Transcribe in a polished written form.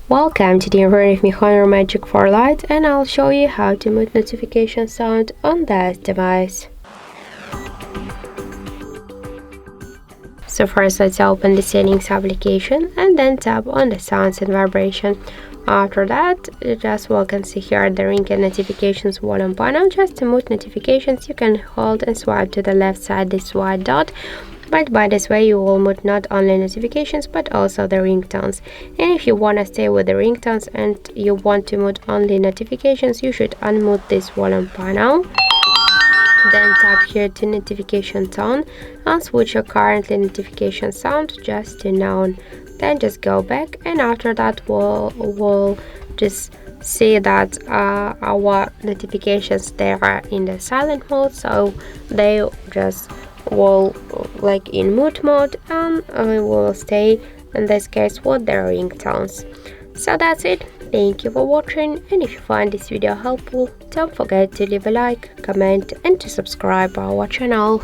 Welcome to the Invert with me HONOR Magic4 Lite, and I'll show you how to mute notification sound on this device. So first, let's open the settings application and then tap on the sounds and vibration. After that, just we can see here the ring and notifications volume panel. Just to mute notifications, you can hold and swipe to the left side this white dot. But by this way you will mute not only notifications but also the ringtones. And if you want to stay with the ringtones and you want to mute only notifications, you should unmute this volume panel. Then tap here to notification tone and switch your currently notification sound just to none. Then just go back, and after that we'll just see that our notifications, they are in the silent mode, so they just will like in mute mode, and will stay in this case with the ringtones. So that's it. Thank you for watching, and if you find this video helpful, don't forget to leave a like, comment and to subscribe our channel.